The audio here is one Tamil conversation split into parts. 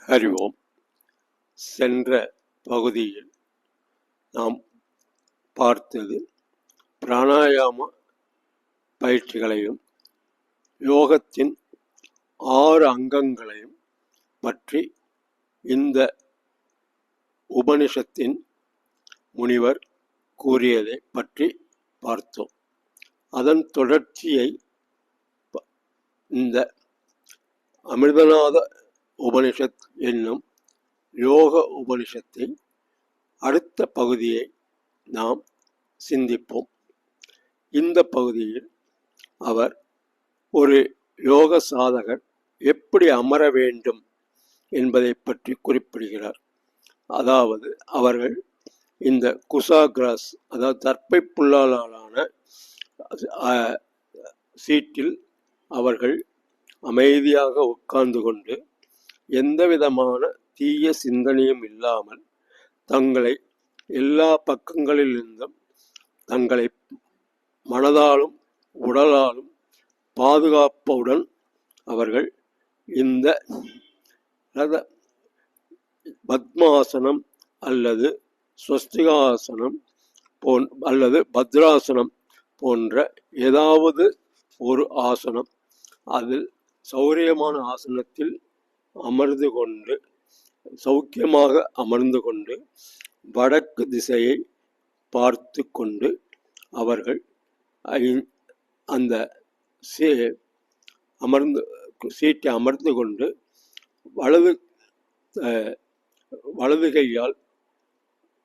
அறிவோம். சென்ற பகுதியில் நாம் பார்த்தது பிராணாயாம பயிற்சிகளையும் யோகத்தின் 6 அங்கங்களையும் பற்றி இந்த உபனிஷத்தின் முனிவர் கூறியதை பற்றி பார்த்தோம். அதன் தொடர்ச்சியை இந்த அமிர்தநாத உபனிஷத் என்னும் யோக உபனிஷத்தை அடுத்த பகுதியை நாம் சிந்திப்போம். இந்த பகுதியில் அவர் ஒரு யோக சாதகர் எப்படி அமர வேண்டும் என்பதை பற்றி குறிப்பிடுகிறார். அதாவது அவர்கள் இந்த குசாகிராஸ், அதாவது தர்ப்பை புல்லாலான சீட்டில் அவர்கள் அமைதியாக உட்கார்ந்து கொண்டு எந்த விதமான தீய சிந்தனையும் இல்லாமல் தங்களை எல்லா பக்கங்களிலிருந்தும் தங்களை மனதாலும் உடலாலும் பாதுகாப்புடன் அவர்கள் இந்த பத்மாசனம் அல்லது ஸ்வஸ்திகாசனம் அல்லது பத்ராசனம் போன்ற ஏதாவது ஒரு ஆசனம், அதில் சௌரியமான ஆசனத்தில் அமர்ந்து கொண்டு சௌக்கியமாக அமர்ந்து கொண்டு வடக்கு திசையை பார்த்து கொண்டு அவர்கள் அந்த சீட்டை அமர்ந்து கொண்டு வலது கையால்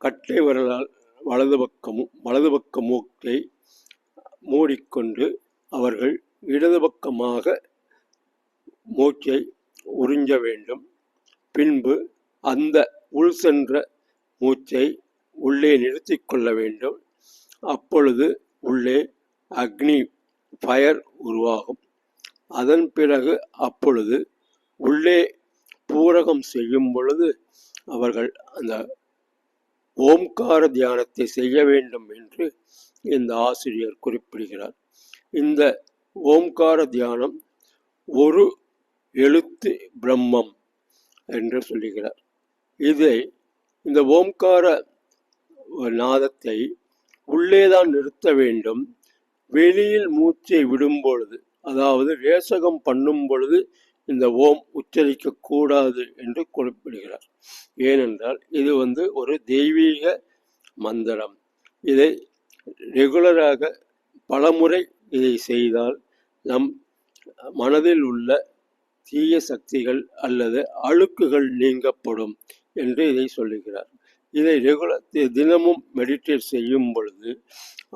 கட்டை விரலால் வலது பக்க மூக்கை மூடிக்கொண்டு அவர்கள் இடது பக்கமாக மூச்சை உறிஞ்ச வேண்டும். பின்பு அந்த உள் சென்ற மூச்சை உள்ளே நிறுத்தி கொள்ள வேண்டும். அப்பொழுது உள்ளே அக்னி ஃபயர் உருவாகும். அதன் பிறகு அப்பொழுது உள்ளே பூரகம் செய்யும் பொழுது அவர்கள் அந்த ஓம்கார தியானத்தை செய்ய வேண்டும் என்று இந்த ஆசிரியர் குறிப்பிடுகிறார். இந்த ஓம்கார தியானம் ஒரு எழுத்து பிரம்மம் என்று சொல்லுகிறார். இந்த ஓம்கார நாதத்தை உள்ளேதான் நிறுத்த வேண்டும். வெளியில் மூச்சை விடும் பொழுது, அதாவது ரேசகம் பண்ணும் பொழுது இந்த ஓம் உச்சரிக்க கூடாது என்று குறிப்பிடுகிறார். ஏனென்றால் இது ஒரு தெய்வீக மந்திரம். இதை ரெகுலராக பலமுறை இதை செய்தால் நம் மனதில் உள்ள தீய சக்திகள் அல்லது அழுக்குகள் நீங்கப்படும் என்று இதை சொல்லுகிறார். இதை தினமும் மெடிடேட் செய்யும் பொழுது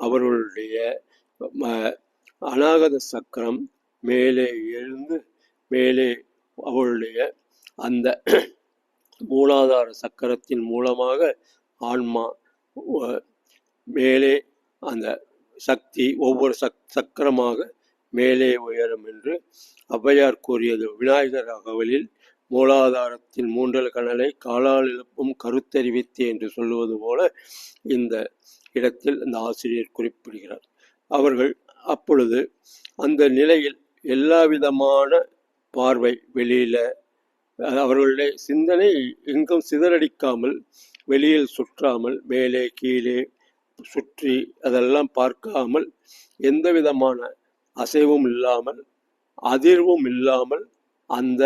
அவர்களுடைய அநாகத சக்கரம் மேலே எழுந்து மேலே அவருடைய அந்த மூலாதார சக்கரத்தின் மூலமாக ஆன்மா மேலே அந்த சக்தி ஒவ்வொரு சக்கரமாக மேலே உயரும் என்று ஔவையார் கூறியது விநாயகர் அகவலில் மூலாதாரத்தின் மூன்றல் கணலை காலால் எழுப்பும் கருத்தறிவித்து என்று சொல்லுவது போல இந்த இடத்தில் அந்த ஆசிரியர் குறிப்பிடுகிறார். அவர்கள் அப்பொழுது அந்த நிலையில் எல்லா விதமான பார்வை வெளியில, அவர்களுடைய சிந்தனை எங்கும் சிதறடிக்காமல் வெளியில் சுற்றாமல் மேலே கீழே சுற்றி அதெல்லாம் பார்க்காமல் எந்த விதமான அசைவும் இல்லாமல் அதிர்வும் இல்லாமல் அந்த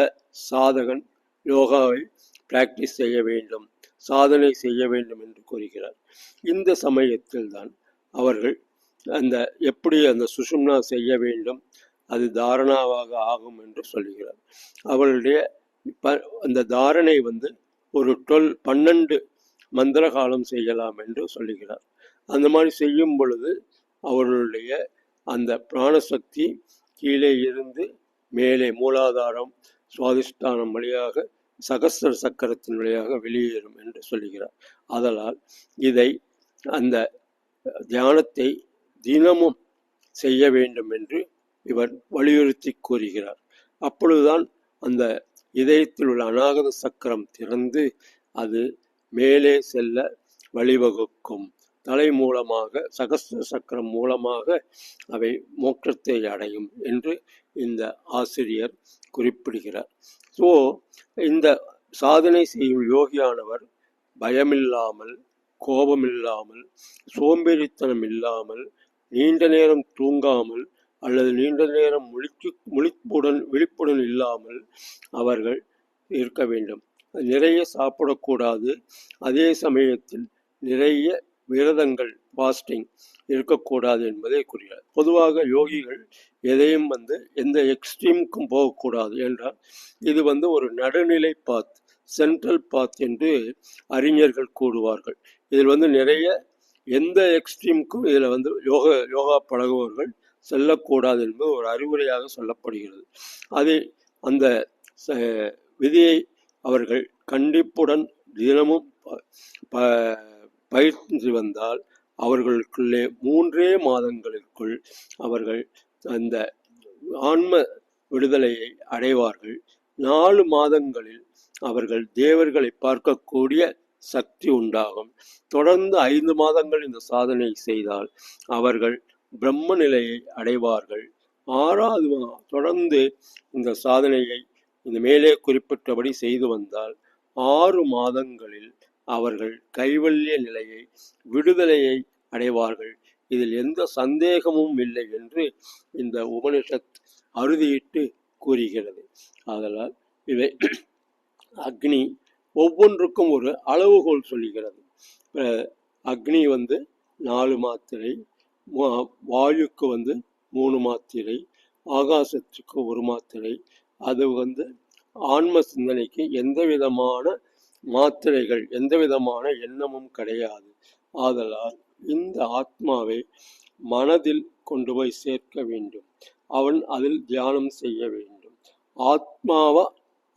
சாதகன் யோகாவை பிராக்டிஸ் செய்ய வேண்டும், சாதனை செய்ய வேண்டும் என்று கூறுகிறார். இந்த சமயத்தில் தான் அவர்கள் எப்படி அந்த சுஷும்னா செய்ய வேண்டும், அது தாரணாவாக ஆகும் என்று சொல்லுகிறார். அவர்களுடைய அந்த தாரணை ஒரு 12 மந்திர காலம் செய்யலாம் என்று சொல்லுகிறார். அந்த மாதிரி செய்யும் பொழுது அவர்களுடைய அந்த பிராணசக்தி கீழே இருந்து மேலே மூலாதாரம் சுவாதிஷ்டானம் வழியாக சகஸ்ர சக்கரத்தின் வழியாக வெளியேறும் என்று சொல்லுகிறார். அதனால் அந்த தியானத்தை தினமும் செய்ய வேண்டும் என்று இவர் வலியுறுத்தி கூறுகிறார். அப்பொழுதுதான் அந்த இதயத்தில் உள்ள அநாகத சக்கரம் திறந்து அது மேலே செல்ல வழிவகுக்கும். தலை மூலமாக சகஸ்ர சக்கரம் மூலமாக அவை மோட்சத்தை அடையும் என்று இந்த ஆசிரியர் குறிப்பிடுகிறார். ஸோ இந்த சாதனை செய்யும் யோகியானவர் பயமில்லாமல், கோபமில்லாமல், சோம்பேறித்தனம் இல்லாமல், நீண்ட நேரம் தூங்காமல் அல்லது நீண்ட நேரம் விழிப்புடன் இல்லாமல் அவர்கள் இருக்க வேண்டும். நிறைய சாப்பிடக்கூடாது. அதே சமயத்தில் நிறைய விரதங்கள், ஃபாஸ்டிங் இருக்கக்கூடாது என்பதை கூறுகிறார். பொதுவாக யோகிகள் எதையும் எந்த எக்ஸ்ட்ரீமுக்கும் போகக்கூடாது என்றால் இது ஒரு நடுநிலை பாத், சென்ட்ரல் பாத் என்று அறிஞர்கள் கூறுவார்கள். இதில் நிறைய எந்த எக்ஸ்ட்ரீமுக்கும் இதில் யோகா பழகுவர்கள் செல்லக்கூடாது என்பது ஒரு அறிவுரையாக சொல்லப்படுகிறது. அது அந்த விதியை அவர்கள் கண்டிப்புடன் தினமும் பயிற்சி வந்தால் அவர்களுக்குள்ளே 3 மாதங்களுக்குள் அவர்கள் அந்த ஆன்ம விடுதலையை அடைவார்கள். 4 மாதங்களில் அவர்கள் தேவர்களை பார்க்கக்கூடிய சக்தி உண்டாகும். தொடர்ந்து 5 மாதங்கள் இந்த சாதனை செய்தால் அவர்கள் பிரம்ம நிலையை அடைவார்கள். 6வது தொடர்ந்து இந்த சாதனையை இந்த மேலே குறிப்பிட்டபடி செய்து வந்தால் 6 மாதங்களில் அவர்கள் கைவல்ய நிலையை, விடுதலையை அடைவார்கள். இதில் எந்த சந்தேகமும் இல்லை என்று இந்த உபனிஷத் அறுதியிட்டு கூறுகிறது. ஆதலால் இவை அக்னி ஒவ்வொன்றுக்கும் ஒரு அளவுகோல் சொல்லுகிறது. அக்னி 4 மாத்திரை, வாயுக்கு 3 மாத்திரை, ஆகாசத்துக்கு 1 மாத்திரை. அது ஆன்ம சிந்தனைக்கு எந்த விதமான மாத்திரைகள், எந்த விதமான எண்ணமும் கிடையாது. ஆதலால் இந்த ஆத்மாவை மனதில் கொண்டு போய் சேர்க்க வேண்டும். அவன் அதில் தியானம் செய்ய வேண்டும்.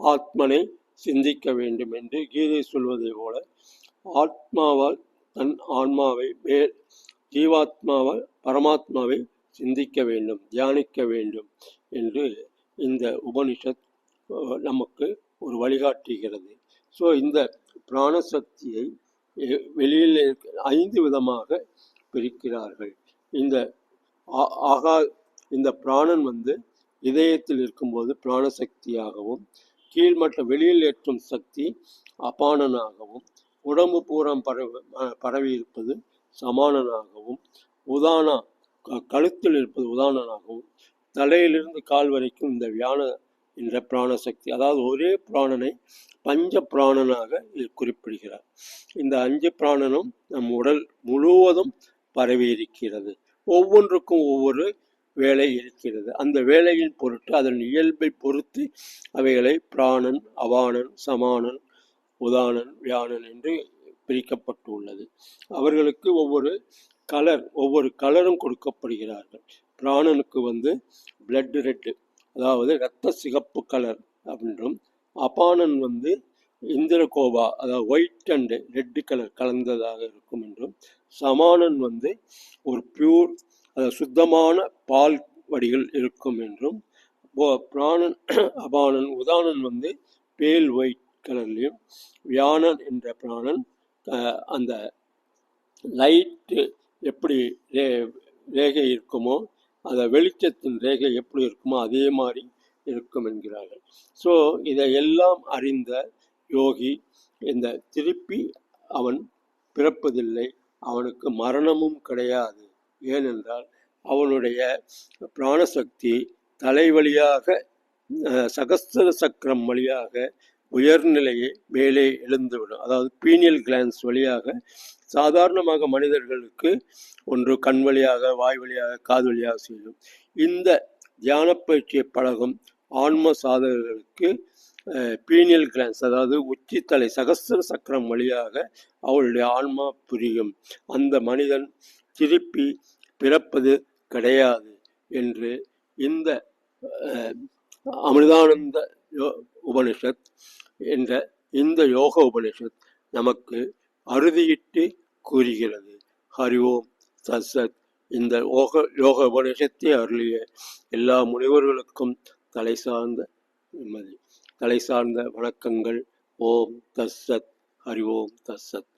ஆத்மனை சிந்திக்க வேண்டும் என்று கீதை சொல்வதை போல ஆத்மாவால் தன் ஆன்மாவை, ஜீவாத்மாவால் பரமாத்மாவை சிந்திக்க வேண்டும், தியானிக்க வேண்டும் என்று இந்த உபனிஷத் நமக்கு ஒரு வழிகாட்டுகிறது. ஸோ இந்த பிராணசக்தியை வெளியில் 5 விதமாக பிரிக்கிறார்கள். இந்த பிராணன் இதயத்தில் இருக்கும்போது பிராணசக்தியாகவும், கீழ்மட்ட வெளியில் ஏற்றும் சக்தி அபானனாகவும், உடம்பு பூரம் பரவி இருப்பது சமானனாகவும், உதானா கழுத்தில் இருப்பது உதானனாகவும், தலையிலிருந்து கால் வரைக்கும் இந்த வியான என்ற பிராணசக்தி, அதாவது ஒரே பிராணனை பஞ்ச பிராணனாக குறிப்பிடுகிறார். இந்த 5 பிராணனும் நம் உடல் முழுவதும் பரவி இருக்கிறது. ஒவ்வொன்றுக்கும் ஒவ்வொரு வேலை இருக்கிறது. அந்த வேலையின் பொருட்டு, அதன் இயல்பை பொறுத்து அவைகளை பிராணன், அபானன், சமானன், உதானன், வியானன் என்று பிரிக்கப்பட்டுள்ளது. அவர்களுக்கு ஒவ்வொரு கலரும் கொடுக்கப்படுகிறார்கள். பிராணனுக்கு பிளட் ரெட், அதாவது இரத்த சிகப்பு கலர் அப்படின்றும், அபானன் இந்திரகோபா, அதாவது ஒயிட் அண்ட் ரெட் கலர் கலந்ததாக இருக்கும் என்றும், சமானன் ஒரு பியூர், அதாவது சுத்தமான பால் வடிகள் இருக்கும் என்றும், பிராணன் அபானன் உதானன் பேல் ஒயிட் கலர்லையும், வியானன் என்ற பிராணன் அந்த லைட்டு எப்படி ரேகை இருக்குமோ, அந்த வெளிச்சத்தின் ரேகை எப்படி இருக்குமோ அதே மாதிரி இருக்கும் என்கிறார்கள். ஸோ இதையெல்லாம் அறிந்த யோகி திருப்பி அவன் பிறப்பதில்லை, அவனுக்கு மரணமும் கிடையாது. ஏனென்றால் அவனுடைய பிராணசக்தி தலை வழியாக, சகஸ்திர சக்கரம் வழியாக உயர்நிலையை மேலே எழுந்துவிடும். அதாவது பீனியல் கிளான்ஸ் வழியாக, சாதாரணமாக மனிதர்களுக்கு ஒன்று கண் வழியாக, வாய் வழியாக, காது வழியாக செய்யும். இந்த தியான பயிற்சியை பழகும் ஆன்ம சாதகர்களுக்கு பீனியல் கிளான்ஸ், அதாவது உச்சித்தலை சகஸ்திர சக்கரம் வழியாக அவளுடைய ஆன்மா புரியும். அந்த மனிதன் திருப்பி பிறப்பது கிடையாது என்று இந்த அமிர்தானந்த உபனிஷத் என்ற இந்த யோக உபனிஷத் நமக்கு அறுதியிட்டு கூறுகிறது. ஹரி ஓம் தத்சத். இந்த யோக உபனிஷத்தை அருளிய எல்லா முனிவர்களுக்கும் தலை சார்ந்த வணக்கங்கள். ஓம் தத்சத். ஹரி ஓம் தத்சத்.